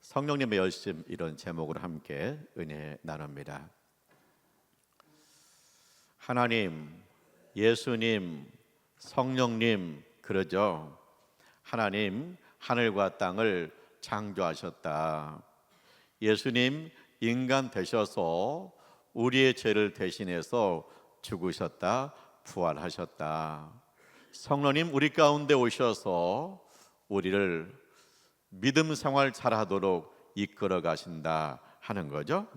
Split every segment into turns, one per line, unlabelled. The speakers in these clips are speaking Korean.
성령님의 열심, 이런 제목으로 함께 은혜 나눕니다. 하나님, 예수님, 성령님, 그러죠. 하나님 하늘과 땅을 창조하셨다. 예수님 인간 되셔서 우리의 죄를 대신해서 죽으셨다, 부활하셨다. 성령님 우리 가운데 오셔서 우리를 믿음 생활 잘하도록 이끌어 가신다 하는 거죠.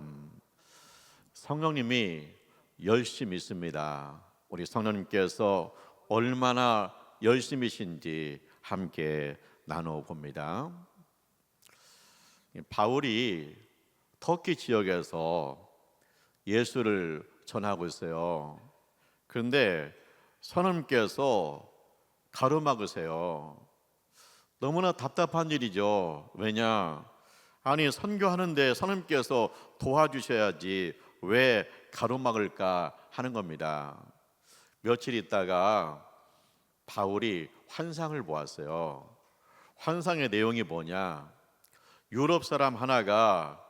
성령님이 열심히 있습니다. 우리 성령님께서 얼마나 열심이신지 함께 나눠봅니다. 바울이 터키 지역에서 예수를 전하고 있어요. 그런데 성령님께서 가로막으세요. 너무나 답답한 일이죠. 왜냐? 아니, 선교하는데 성령님께서 도와주셔야지 왜 가로막을까 하는 겁니다. 며칠 있다가 바울이 환상을 보았어요. 환상의 내용이 뭐냐? 유럽 사람 하나가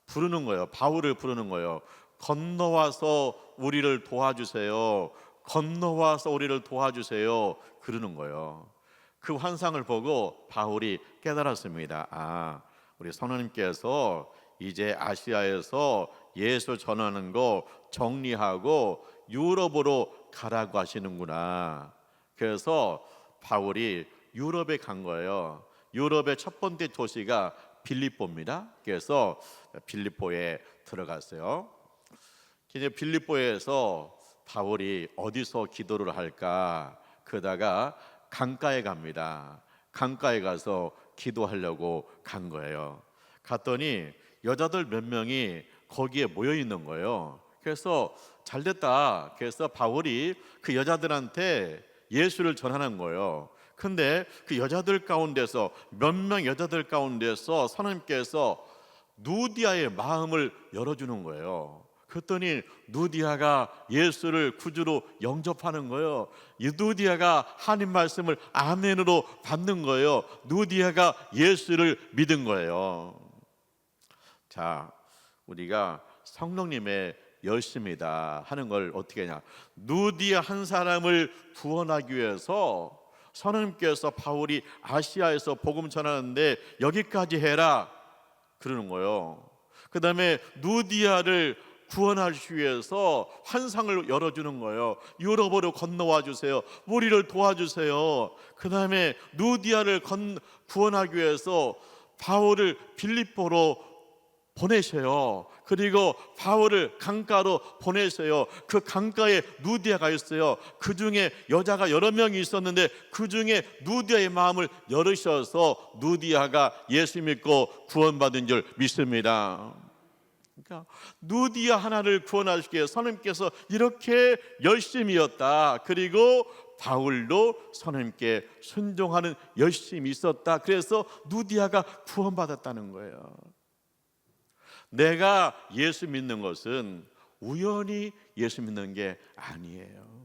부르는 거예요. 바울을 부르는 거예요. 건너와서 우리를 도와주세요. 건너와서 우리를 도와주세요. 그러는 거예요. 그 환상을 보고 바울이 깨달았습니다. 우리 성령님께서 이제 아시아에서 예수 전하는 거 정리하고 유럽으로 가라고 하시는구나. 그래서 바울이 유럽에 간 거예요. 유럽의 첫 번째 도시가 빌립보입니다. 그래서 빌립보에 들어갔어요. 이제 빌립보에서 바울이 어디서 기도를 할까? 그러다가 강가에 갑니다. 강가에 가서 기도하려고 간 거예요. 갔더니 여자들 몇 명이 거기에 모여 있는 거예요. 그래서 잘 됐다. 그래서 바울이 그 여자들한테 예수를 전하는 거예요. 근데 그 여자들 가운데서 몇 명 여자들 가운데서 하나님께서 누디아의 마음을 열어주는 거예요. 그랬더니 누디아가 예수를 구주로 영접하는 거예요. 이 누디아가 하나님 말씀을 아멘으로 받는 거예요. 누디아가 예수를 믿은 거예요. 자, 우리가 성령님의 열심이다 하는 걸 어떻게 하냐? 누디아 한 사람을 구원하기 위해서 성령님께서 바울이 아시아에서 복음 전하는데 여기까지 해라 그러는 거예요. 그 다음에 누디아를 구원하기 위해서 환상을 열어주는 거예요. 유럽으로 건너와 주세요. 우리를 도와주세요. 그 다음에 누디아를 구원하기 위해서 바울을 빌립보로 보내셔요. 그리고 바울을 강가로 보내셔요. 그 강가에 누디아가 있어요. 그 중에 여자가 여러 명이 있었는데 그 중에 누디아의 마음을 열으셔서 누디아가 예수 믿고 구원받은 줄 믿습니다. 그러니까 누디아 하나를 구원하시기 위해 선생님께서 이렇게 열심이었다. 그리고 바울도 선생님께 순종하는 열심이 있었다. 그래서 누디아가 구원받았다는 거예요. 내가 예수 믿는 것은 우연히 예수 믿는 게 아니에요.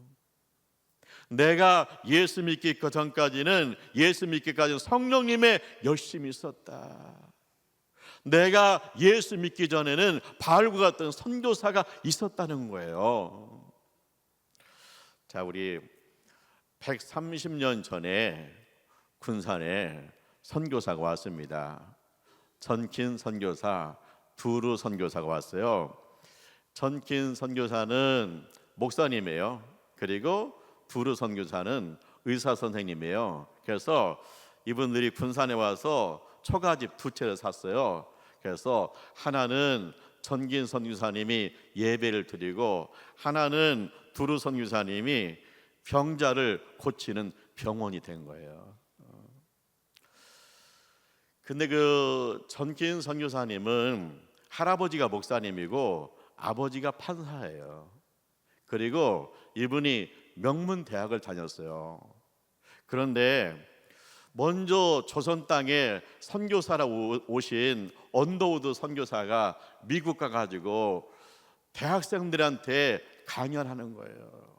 내가 예수 믿기 전까지는 예수 믿기까지는 성령님의 열심이 있었다. 내가 예수 믿기 전에는 바울과 같은 선교사가 있었다는 거예요. 자, 우리 130년 전에 군산에 선교사가 왔습니다. 전킨 선교사, 두루 선교사가 왔어요. 전킨 선교사는 목사님이에요. 그리고 두루 선교사는 의사 선생님이에요. 그래서 이분들이 군산에 와서 초가집 두 채를 샀어요. 그래서 하나는 전긴 선교사님이 예배를 드리고 하나는 두루 선교사님이 병자를 고치는 병원이 된 거예요. 근데 그 전긴 선교사님은 할아버지가 목사님이고 아버지가 판사예요. 그리고 이분이 명문 대학을 다녔어요. 그런데 먼저 조선 땅에 선교사라고 오신 언더우드 선교사가 미국 가가지고 대학생들한테 강연하는 거예요.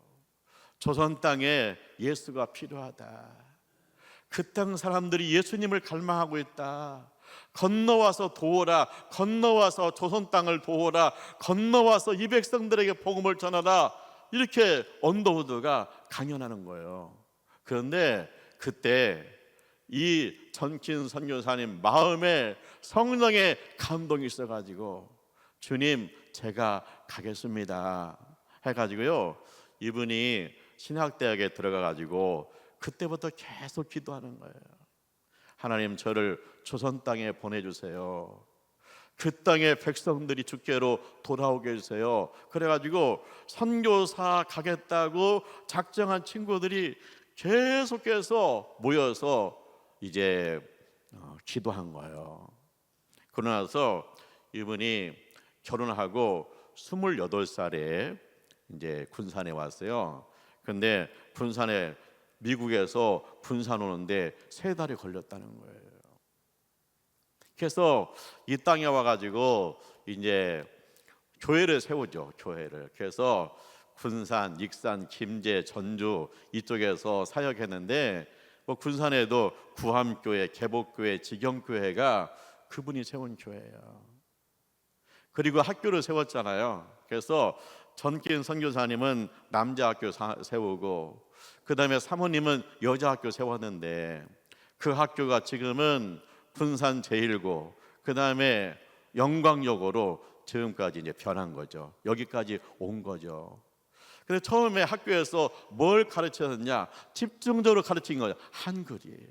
조선 땅에 예수가 필요하다. 그 땅 사람들이 예수님을 갈망하고 있다. 건너와서 도우라. 건너와서 조선 땅을 도우라. 건너와서 이 백성들에게 복음을 전하라. 이렇게 언더우드가 강연하는 거예요. 그런데 그때 이 전킨 선교사님 마음에 성령의 감동이 있어가지고 주님 제가 가겠습니다 해가지고요, 이분이 신학대학에 들어가가지고 그때부터 계속 기도하는 거예요. 하나님 저를 조선 땅에 보내주세요. 그 땅의 백성들이 주께로 돌아오게 해주세요. 그래가지고 선교사 가겠다고 작정한 친구들이 계속해서 모여서 이제 기도한 거예요. 그러고 나서 이분이 결혼하고 28살에 이제 군산에 왔어요. 근데 군산에 미국에서 군산 오는데 3달이 걸렸다는 거예요. 그래서 이 땅에 와가지고 이제 교회를 세우죠. 교회를. 그래서 군산, 익산, 김제, 전주 이쪽에서 사역했는데 군산에도 구함교회, 개복교회, 지경교회가 그분이 세운 교회예요. 그리고 학교를 세웠잖아요. 그래서 전긴 선교사님은 남자 학교 세우고 그 다음에 사모님은 여자 학교 세웠는데 그 학교가 지금은 군산 제1고 그 다음에 영광여고로 지금까지 이제 변한 거죠. 여기까지 온 거죠. 근데 처음에 학교에서 뭘 가르쳤느냐? 집중적으로 가르친 거예요. 한글이에요.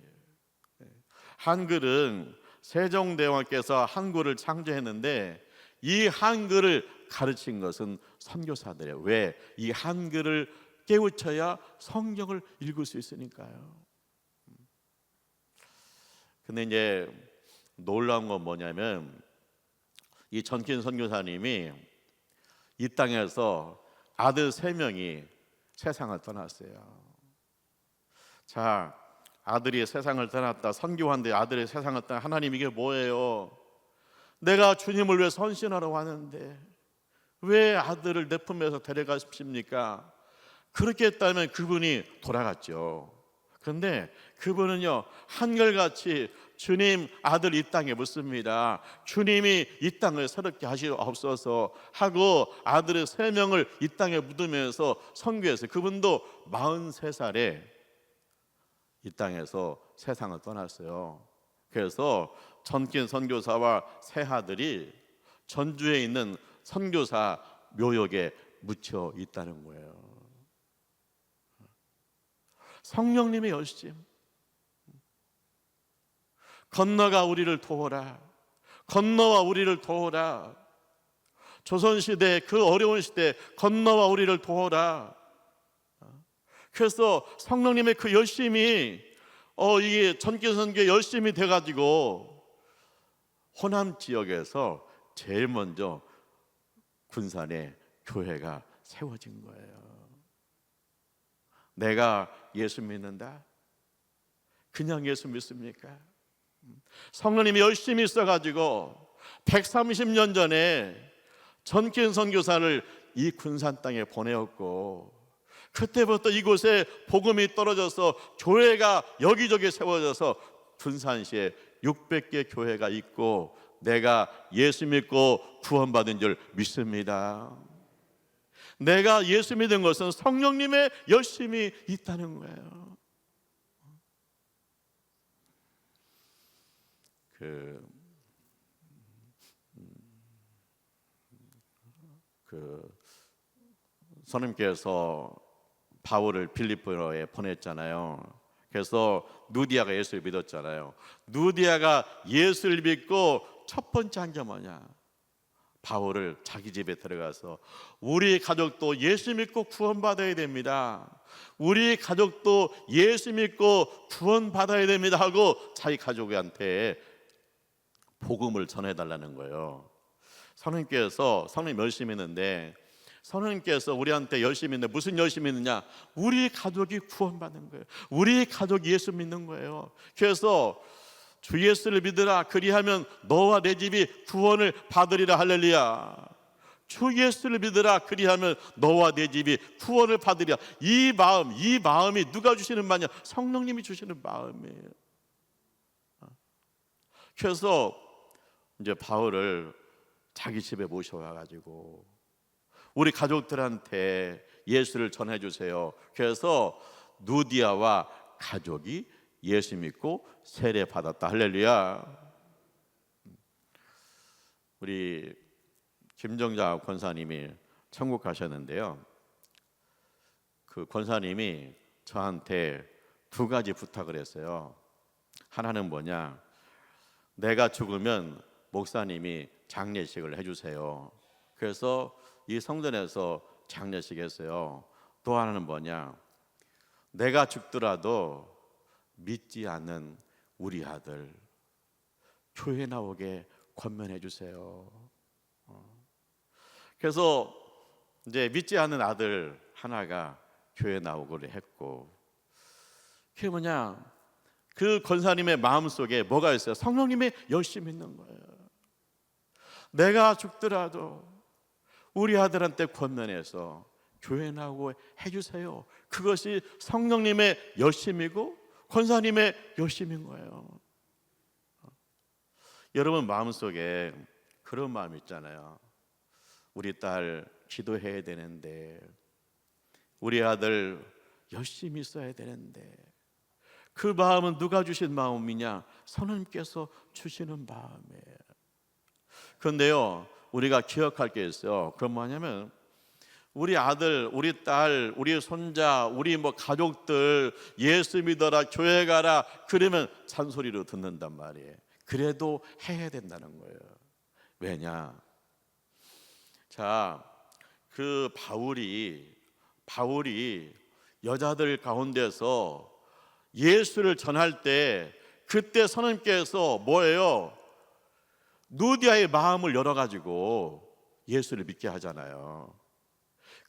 한글은 세종대왕께서 한글을 창조했는데 이 한글을 가르친 것은 선교사들이에요. 왜? 이 한글을 깨우쳐야 성경을 읽을 수 있으니까요. 근데 이제 놀라운 건 뭐냐면 이 전킨 선교사님이 이 땅에서 아들 3명이 세상을 떠났어요. 자, 아들이 세상을 떠났다. 선교하는데 아들이 세상을 떠나. 하나님 이게 뭐예요? 내가 주님을 위해 헌신하러 왔는데 왜 아들을 내 품에서 데려가십니까? 그렇게 했다면 그분이 돌아갔죠. 그런데 그분은요 한결같이 주님 아들 이 땅에 묻습니다. 주님이 이 땅을 새롭게 하시옵소서 하고 아들의 3명을 이 땅에 묻으면서 선교했어요. 그분도 43살에 이 땅에서 세상을 떠났어요. 그래서 전킨 선교사와 세 아들이 전주에 있는 선교사 묘역에 묻혀 있다는 거예요. 성령님의 열심, 건너가 우리를 도우라. 건너와 우리를 도우라. 조선시대 그 어려운 시대 건너와 우리를 도우라. 그래서 성령님의 그 열심이 이게 전기선교에 열심히 돼가지고 호남 지역에서 제일 먼저 군산에 교회가 세워진 거예요. 내가 예수 믿는다? 그냥 예수 믿습니까? 성령님이 열심히 있어가지고 130년 전에 전킨 선교사를 이 군산 땅에 보내었고 그때부터 이곳에 복음이 떨어져서 교회가 여기저기 세워져서 군산시에 600개 교회가 있고 내가 예수 믿고 구원받은 줄 믿습니다. 내가 예수 믿은 것은 성령님의 열심이 있다는 거예요. 선생님께서 바울을 빌립보에 보냈잖아요. 그래서 누디아가 예수를 믿었잖아요. 누디아가 예수를 믿고 첫 번째 한 게 뭐냐? 바울을 자기 집에 들어가서 우리 가족도 예수 믿고 구원받아야 됩니다. 우리 가족도 예수 믿고 구원받아야 됩니다 하고 자기 가족한테 복음을 전해달라는 거예요. 성령님 열심히 있는데 성령님께서 우리한테 열심히 있는데 무슨 열심히 있느냐? 우리 가족이 구원받는 거예요. 우리 가족이 예수 믿는 거예요. 그래서 주 예수를 믿으라 그리하면 너와 내 집이 구원을 받으리라. 할렐루야. 주 예수를 믿으라. 그리하면 너와 내 집이 구원을 받으리라. 이 마음이 누가 주시는 마음이냐? 성령님이 주시는 마음이에요. 그래서 이제 바울을 자기 집에 모셔와 가지고 우리 가족들한테 예수를 전해 주세요. 그래서 누디아와 가족이 예수 믿고 세례 받았다. 할렐루야. 우리 김정자 권사님이 천국 가셨는데요. 그 권사님이 저한테 두 가지 부탁을 했어요. 하나는 뭐냐? 내가 죽으면 목사님이 장례식을 해주세요. 그래서 이 성전에서 장례식 했어요. 또 하나는 뭐냐? 내가 죽더라도 믿지 않는 우리 아들 교회 나오게 권면해 주세요. 그래서 이제 믿지 않는 아들 하나가 교회 나오기로 했고, 그게 뭐냐? 그 권사님의 마음속에 뭐가 있어요? 성령님의 열심히 있는 거예요. 내가 죽더라도 우리 아들한테 권면해서 교회 나오고 해주세요. 그것이 성령님의 열심이고 권사님의 열심인 거예요. 여러분 마음속에 그런 마음 있잖아요. 우리 딸 기도해야 되는데, 우리 아들 열심히 써야 되는데, 그 마음은 누가 주신 마음이냐? 성령님께서 주시는 마음이에요. 그런데요, 우리가 기억할 게 있어요. 그건 뭐냐면 우리 아들, 우리 딸, 우리 손자, 우리 가족들 예수 믿어라, 교회 가라 그러면 잔소리로 듣는단 말이에요. 그래도 해야 된다는 거예요. 왜냐? 자, 그 바울이 여자들 가운데서 예수를 전할 때 그때 선생님께서 뭐예요? 누디아의 마음을 열어가지고 예수를 믿게 하잖아요.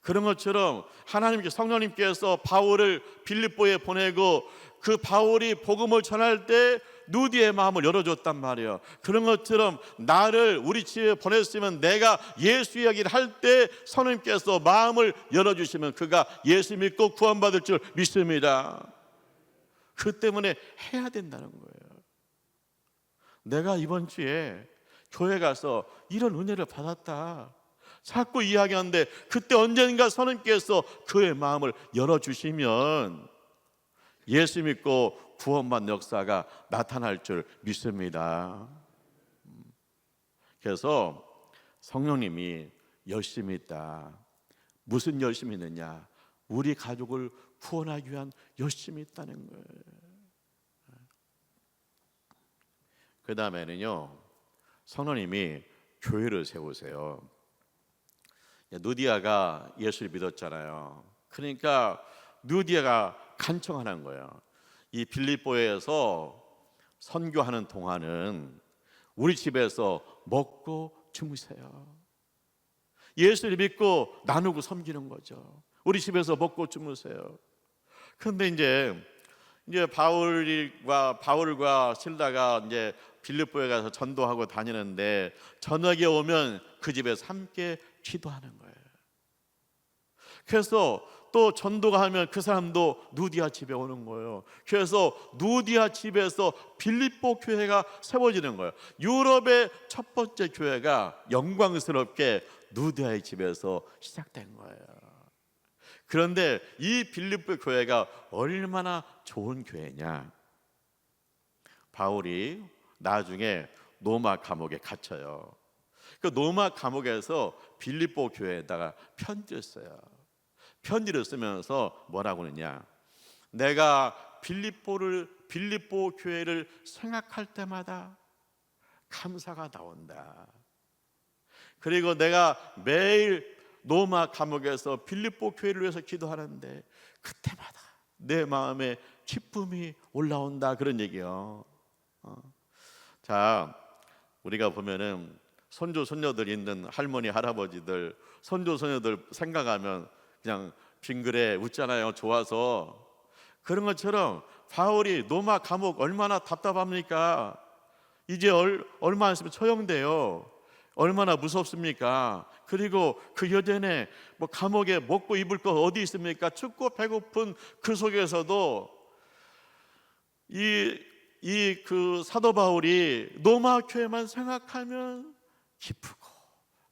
그런 것처럼 하나님께 성령님께서 바울을 빌립보에 보내고 그 바울이 복음을 전할 때 누디의 마음을 열어줬단 말이에요. 그런 것처럼 나를 우리 집에 보냈으면 내가 예수 이야기를 할 때 성령님께서 마음을 열어주시면 그가 예수 믿고 구원받을 줄 믿습니다. 그 때문에 해야 된다는 거예요. 내가 이번 주에 교회 가서 이런 은혜를 받았다 자꾸 이야기하는데 그때 언젠가 성령님께서 그의 마음을 열어주시면 예수 믿고 구원받는 역사가 나타날 줄 믿습니다. 그래서 성령님이 열심히 있다. 무슨 열심히 있느냐? 우리 가족을 구원하기 위한 열심히 있다는 거예요. 그 다음에는요, 성령님이 교회를 세우세요. 누디아가 예수를 믿었잖아요. 그러니까 누디아가 간청하는 거예요. 이 빌립보에서 선교하는 동안은 우리 집에서 먹고 주무세요. 예수를 믿고 나누고 섬기는 거죠. 우리 집에서 먹고 주무세요. 그런데 이제 바울과 실라가 이제 빌립보에 가서 전도하고 다니는데 저녁에 오면 그 집에서 함께 기도하는 거예요. 그래서 또 전도가 하면 그 사람도 누디아 집에 오는 거예요. 그래서 누디아 집에서 빌립보 교회가 세워지는 거예요. 유럽의 첫 번째 교회가 영광스럽게 누디아의 집에서 시작된 거예요. 그런데 이 빌립보 교회가 얼마나 좋은 교회냐? 바울이 나중에 로마 감옥에 갇혀요. 그 로마 감옥에서 빌립보 교회에다가 편지를 써요. 편지를 쓰면서 뭐라고 하느냐? 내가 빌립보 교회를 생각할 때마다 감사가 나온다. 그리고 내가 매일 로마 감옥에서 빌립보 교회를 위해서 기도하는데 그때마다 내 마음에 기쁨이 올라온다. 그런 얘기요. 자, 우리가 보면은 손주 손녀들 있는 할머니 할아버지들, 손주 손녀들 생각하면 그냥 빙그레 웃잖아요. 좋아서. 그런 것처럼 바울이 로마 감옥 얼마나 답답합니까? 이제 얼마 안 있으면 처형돼요. 얼마나 무섭습니까? 그리고 그 여전에 뭐 감옥에 먹고 입을 거 어디 있습니까? 춥고 배고픈 그 속에서도 그 사도 바울이 로마 교회만 생각하면 기쁘고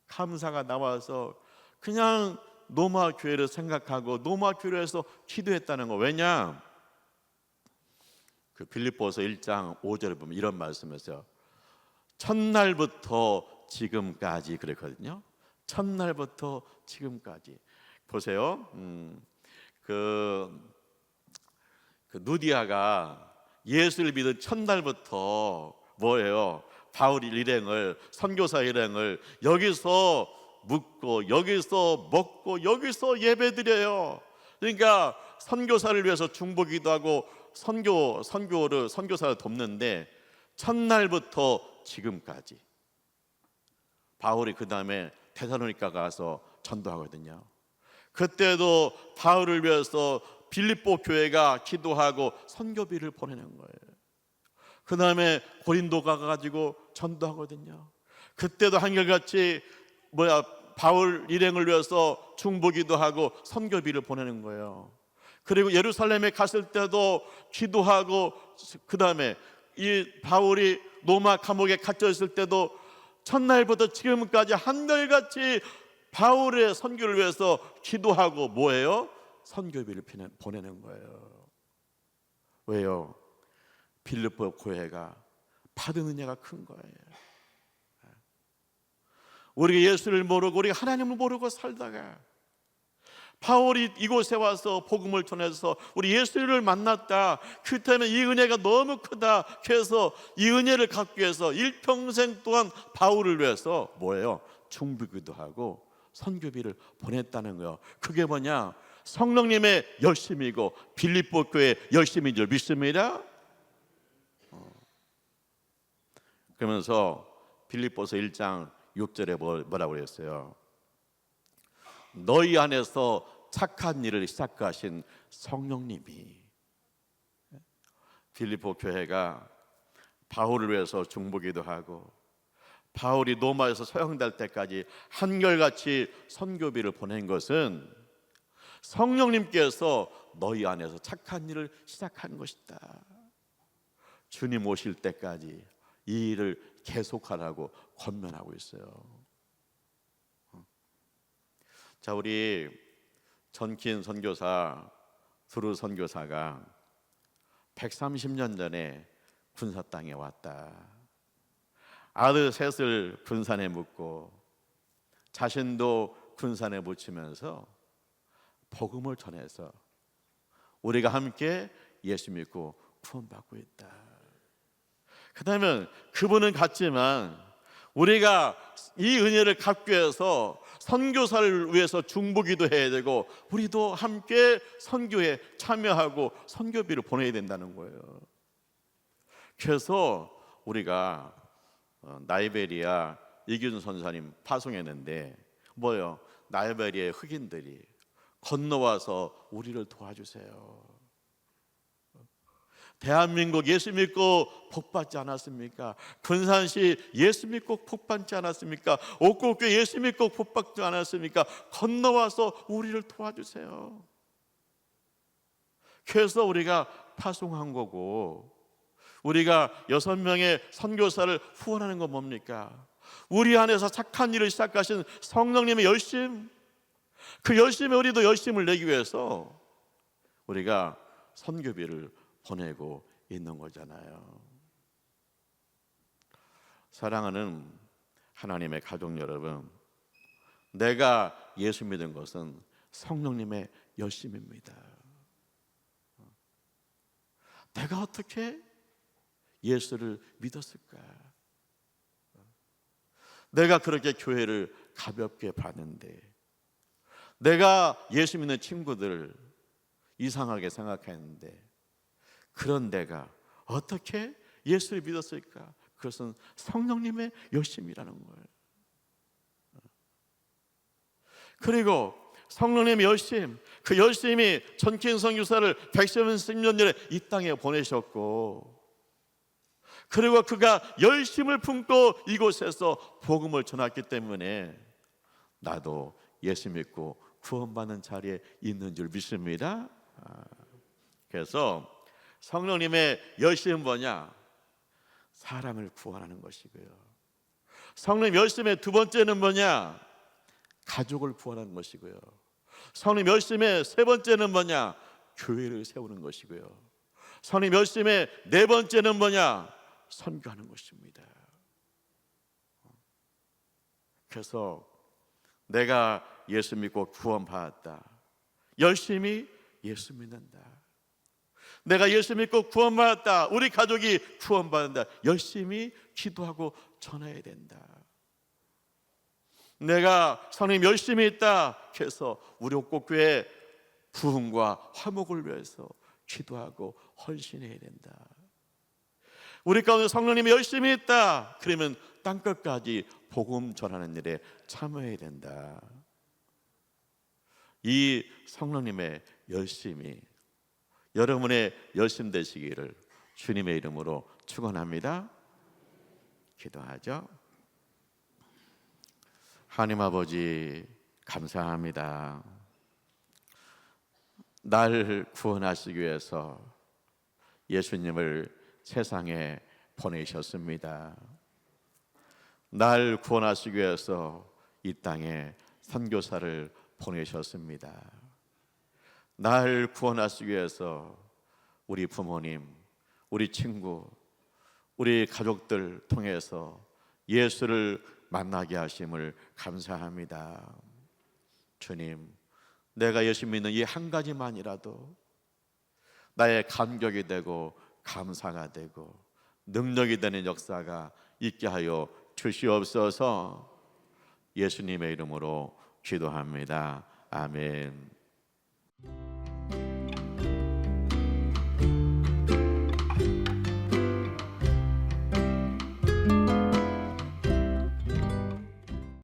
감사가 나와서 그냥 로마 교회를 생각하고 로마 교회에서 기도했다는 거. 왜냐? 그 빌립보서 1장 5절에 보면 이런 말씀이었어요. 첫날부터 지금까지 그랬거든요. 첫날부터 지금까지. 보세요. 그 누디아가 예수를 믿은 첫날부터 뭐예요? 바울 일행을, 선교사 일행을 여기서 묵고 여기서 먹고 여기서 예배드려요. 그러니까 선교사를 위해서 중보기도 하고 선교사를 돕는데 첫날부터 지금까지. 바울이 그 다음에 데살로니가 가서 전도하거든요. 그때도 바울을 위해서 빌립보 교회가 기도하고 선교비를 보내는 거예요. 그 다음에 고린도 가가지고 전도하거든요. 그때도 한결같이 바울 일행을 위해서 중보기도 하고 선교비를 보내는 거예요. 그리고 예루살렘에 갔을 때도 기도하고, 그 다음에 이 바울이 로마 감옥에 갇혀 있을 때도 첫날부터 지금까지 한결같이 바울의 선교를 위해서 기도하고 뭐예요? 선교비를 보내는 거예요. 왜요? 빌립보 교회가 받은 은혜가 큰 거예요. 우리가 예수를 모르고 우리가 하나님을 모르고 살다가 바울이 이곳에 와서 복음을 전해서 우리 예수를 만났다. 그때는 이 은혜가 너무 크다. 그래서 이 은혜를 갖기 위해서 일평생 동안 바울을 위해서 뭐예요? 중보기도 하고 선교비를 보냈다는 거예요. 그게 뭐냐? 성령님의 열심이고 빌립보 교회의 열심인 줄 믿습니다. 그러면서 빌립보서 1장 6절에 뭐라고 그랬어요? 너희 안에서 착한 일을 시작하신 성령님이. 빌립보 교회가 바울을 위해서 중보기도 하고 바울이 로마에서 서형될 때까지 한결같이 선교비를 보낸 것은 성령님께서 너희 안에서 착한 일을 시작한 것이다. 주님 오실 때까지 이 일을 계속하라고 권면하고 있어요. 자, 우리 전킨 선교사 두루 선교사가 130년 전에 군사 땅에 왔다. 아들 셋을 군산에 묻고 자신도 군산에 묻히면서 복음을 전해서 우리가 함께 예수 믿고 구원받고 있다. 그다음에 그분은 갔지만 우리가 이 은혜를 갖기 위해서 선교사를 위해서 중보기도 해야 되고 우리도 함께 선교에 참여하고 선교비를 보내야 된다는 거예요. 그래서 우리가 나이베리아 이균 선사님 파송했는데 뭐요? 나이베리아의 흑인들이 건너와서 우리를 도와주세요. 대한민국 예수 믿고 복받지 않았습니까? 군산시 예수 믿고 복받지 않았습니까? 옥곡교회 예수 믿고 복받지 않았습니까? 건너와서 우리를 도와주세요. 그래서 우리가 파송한 거고 우리가 6명의 선교사를 후원하는 건 뭡니까? 우리 안에서 착한 일을 시작하신 성령님의 열심, 그 열심에 우리도 열심을 내기 위해서 우리가 선교비를 보내고 있는 거잖아요. 사랑하는 하나님의 가족 여러분, 내가 예수 믿은 것은 성령님의 열심입니다. 내가 어떻게 예수를 믿었을까? 내가 그렇게 교회를 가볍게 봤는데, 내가 예수 믿는 친구들을 이상하게 생각했는데, 그런 내가 어떻게 예수를 믿었을까? 그것은 성령님의 열심이라는 거예요. 그리고 성령님의 열심, 그 열심이 전킨 선교사를 130년 전에 이 땅에 보내셨고 그리고 그가 열심을 품고 이곳에서 복음을 전했기 때문에 나도 예수 믿고 구원받는 자리에 있는 줄 믿습니다. 그래서 성령님의 열심은 뭐냐? 사람을 구원하는 것이고요. 성령 열심의 두 번째는 뭐냐? 가족을 구원하는 것이고요. 성령 열심의 세 번째는 뭐냐? 교회를 세우는 것이고요. 성령 열심의 네 번째는 뭐냐? 선교하는 것입니다. 그래서 내가 예수 믿고 구원받았다. 열심히 예수 믿는다. 내가 예수 믿고 구원받았다. 우리 가족이 구원받는다. 열심히 기도하고 전해야 된다. 내가 성령 열심히 있다. 그래서 우리 옥곡교회 부흥과 화목을 위해서 기도하고 헌신해야 된다. 우리 가운데 성령님이 열심히 있다. 그러면 땅끝까지 복음 전하는 일에 참여해야 된다. 이 성령님의 열심이 여러분의 열심 되시기를 주님의 이름으로 축원합니다. 기도하죠. 하나님 아버지 감사합니다. 날 구원하시기 위해서 예수님을 세상에 보내셨습니다. 날 구원하시기 위해서 이 땅에 선교사를 보내셨습니다. 날 구원하시기 위해서 우리 부모님, 우리 친구, 우리 가족들 통해서 예수를 만나게 하심을 감사합니다. 주님, 내가 예수 믿는 이 한 가지만이라도 나의 감격이 되고 감사가 되고 능력이 되는 역사가 있게 하여 주시옵소서. 예수님의 이름으로 기도합니다. 아멘.